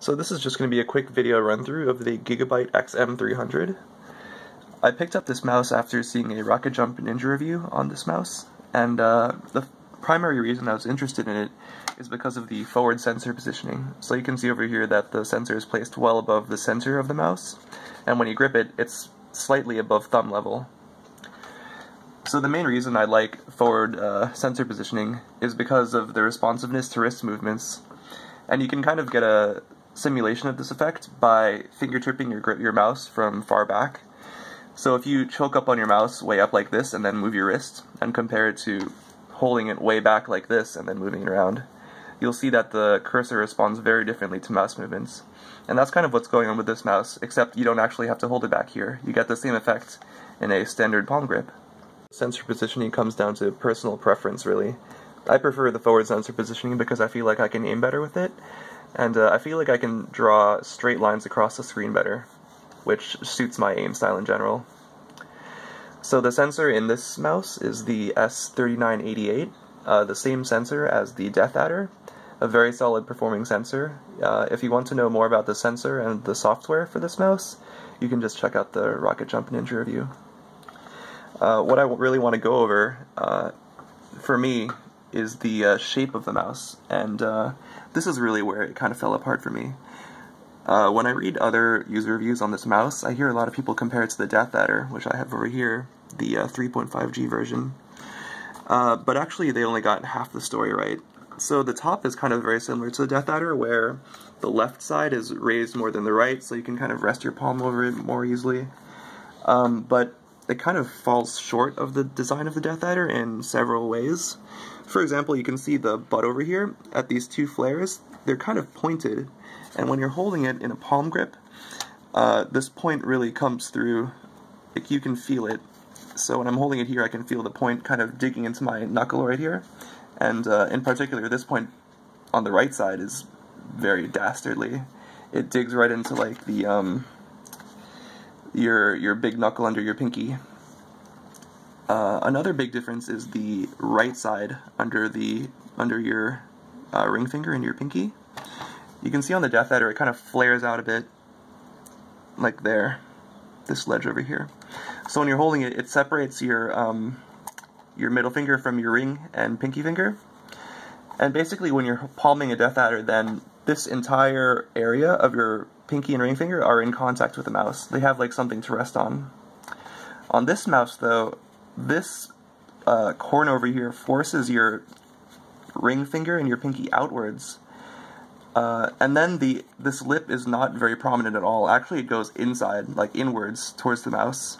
So this is just going to be a quick video run through of the Gigabyte XM300. I picked up this mouse after seeing a Rocket Jump Ninja review on this mouse, and the primary reason I was interested in it is because of the forward sensor positioning. So you can see over here that the sensor is placed well above the center of the mouse, and when you grip it, it's slightly above thumb level. So the main reason I like forward sensor positioning is because of the responsiveness to wrist movements, and you can kind of get a simulation of this effect by finger tripping your mouse from far back. So if you choke up on your mouse way up like this and then move your wrist and compare it to holding it way back like this and then moving it around, you'll see that the cursor responds very differently to mouse movements. And that's kind of what's going on with this mouse, except you don't actually have to hold it back here. You get the same effect in a standard palm grip. Sensor positioning comes down to personal preference, really. I prefer the forward sensor positioning because I feel like I can aim better with it, and I feel like I can draw straight lines across the screen better, which suits my aim style in general. So the sensor in this mouse is the S3988, the same sensor as the Death Adder, a very solid performing sensor. If you want to know more about the sensor and the software for this mouse, you can just check out the Rocket Jump Ninja review. What I really want to go over, for me, is the shape of the mouse, and this is really where it kind of fell apart for me. When I read other user reviews on this mouse, I hear a lot of people compare it to the Death Adder, which I have over here, the 3.5G version. But actually they only got half the story right. So the top is kind of very similar to the Death Adder, where the left side is raised more than the right, so you can kind of rest your palm over it more easily. But it kind of falls short of the design of the Death Adder in several ways. For example, you can see the butt over here at these two flares. They're kind of pointed, and when you're holding it in a palm grip, this point really comes through. Like, you can feel it. So when I'm holding it here, I can feel the point kind of digging into my knuckle right here. And in particular, this point on the right side is very dastardly. It digs right into like the your big knuckle under your pinky. Another big difference is the right side under your ring finger and your pinky. You can see on the Death Adder it kind of flares out a bit, like there, this ledge over here. So when you're holding it, it separates your middle finger from your ring and pinky finger. And basically when you're palming a Death Adder, then this entire area of your pinky and ring finger are in contact with the mouse. They have like something to rest on. On this mouse though, this corner over here forces your ring finger and your pinky outwards. And then this lip is not very prominent at all. Actually, it goes inside, like inwards, towards the mouse.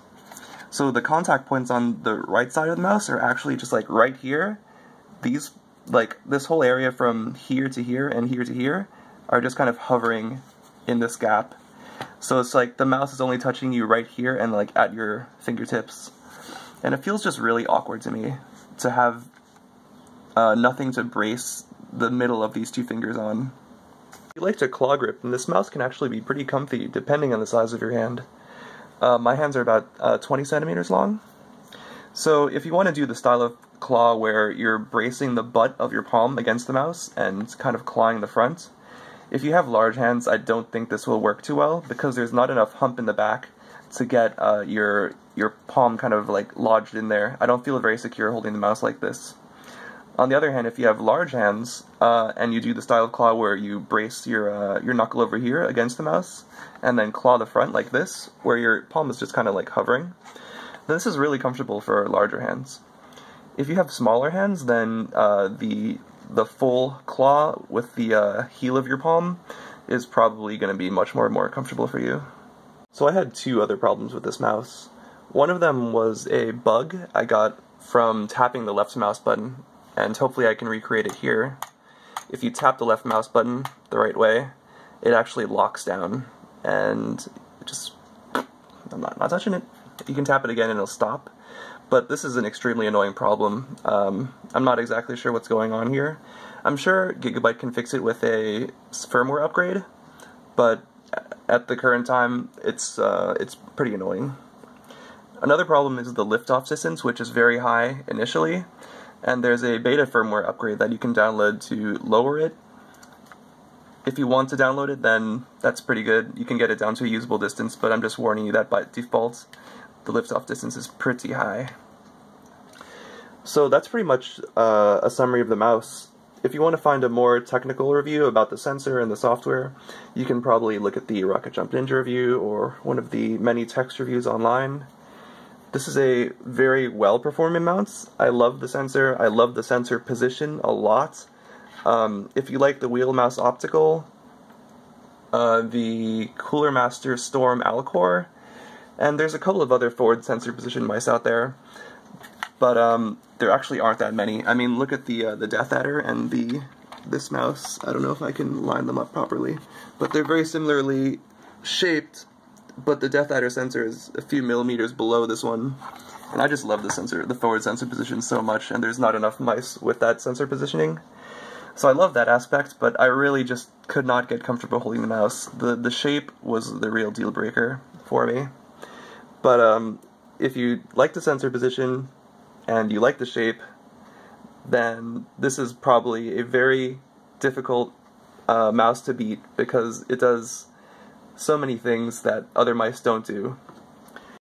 So the contact points on the right side of the mouse are actually just like right here. These, like this whole area from here to here and here to here are just kind of hovering in this gap. So it's like the mouse is only touching you right here and like at your fingertips. And it feels just really awkward to me to have nothing to brace the middle of these two fingers on. If you like to claw grip, then this mouse can actually be pretty comfy depending on the size of your hand. My hands are about 20 centimeters long. So if you want to do the style of claw where you're bracing the butt of your palm against the mouse and kind of clawing the front, if you have large hands, I don't think this will work too well because there's not enough hump in the back to get your palm kind of like lodged in there. I don't feel very secure holding the mouse like this. On the other hand, if you have large hands and you do the style of claw where you brace your knuckle over here against the mouse and then claw the front like this, where your palm is just kind of like hovering, then this is really comfortable for larger hands. If you have smaller hands, then the full claw with the heel of your palm is probably going to be much more comfortable for you. So I had two other problems with this mouse. One of them was a bug I got from tapping the left mouse button, and hopefully I can recreate it here. If you tap the left mouse button the right way, it actually locks down, and just, I'm not touching it. You can tap it again and it'll stop. But this is an extremely annoying problem. I'm not exactly sure what's going on here. I'm sure Gigabyte can fix it with a firmware upgrade, but at the current time, it's pretty annoying. Another problem is the lift-off distance, which is very high initially, and there's a beta firmware upgrade that you can download to lower it. If you want to download it, then that's pretty good. You can get it down to a usable distance, but I'm just warning you that by default, the liftoff distance is pretty high. So that's pretty much a summary of the mouse. If you want to find a more technical review about the sensor and the software, you can probably look at the Rocket Jump Ninja review or one of the many text reviews online. This is a very well-performing mouse. I love the sensor. I love the sensor position a lot. If you like the Wheel Mouse Optical, the Cooler Master Storm Alcor, and there's a couple of other forward sensor position mice out there, but there actually aren't that many. I mean, look at the Death Adder and this mouse. I don't know if I can line them up properly, but they're very similarly shaped, but the Death Adder sensor is a few millimeters below this one. And I just love the forward sensor position so much, and there's not enough mice with that sensor positioning. So I love that aspect, but I really just could not get comfortable holding the mouse. The shape was the real deal breaker for me. But if you like the sensor position and you like the shape, then this is probably a very difficult mouse to beat, because it does so many things that other mice don't do.